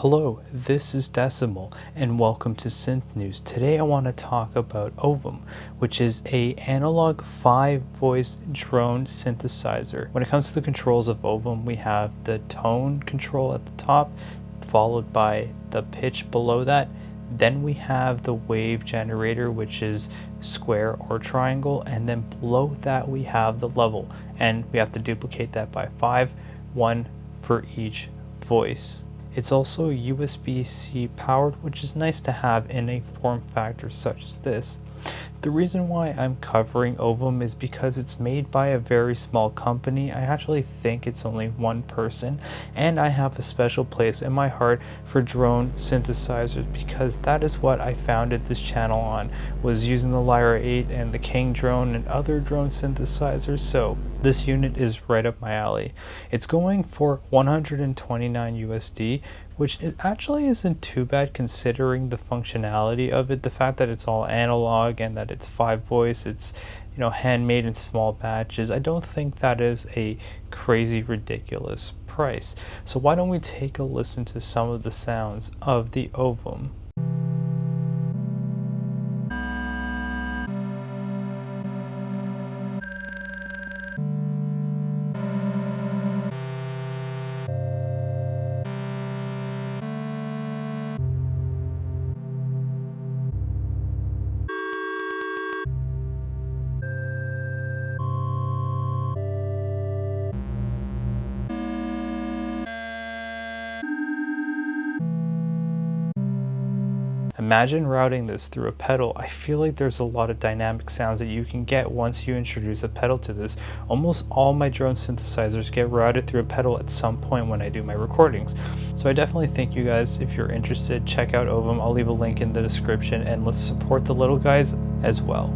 Hello, this is Decimal and welcome to Synth News. Today I want to talk about OVUM, which is a analog 5-voice drone synthesizer. When it comes to the controls of OVUM, we have the tone control at the top, followed by the pitch below that. Then we have the wave generator, which is square or triangle, and then below that we have the level, and we have to duplicate that by 5, 1 for each voice. It's also USB-C powered, which is nice to have in a form factor such as this. The reason why I'm covering OVUM is because it's made by a very small company. I actually think it's only one person, and I have a special place in my heart for drone synthesizers because that is what I founded this channel on, was using the Lyra 8 and the King drone and other drone synthesizers, so this unit is right up my alley. It's going for 129 USD, which it actually isn't too bad considering the functionality of it, the fact that it's all analog and that it's 5-voice, it's handmade in small batches. I don't think that is a crazy ridiculous price. So why don't we take a listen to some of the sounds of the OVUM. Imagine routing this through a pedal. I feel like there's a lot of dynamic sounds that you can get once you introduce a pedal to this. Almost all my drone synthesizers get routed through a pedal at some point when I do my recordings. So I definitely think you guys, if you're interested, check out OVUM. I'll leave a link in the description, and let's support the little guys as well.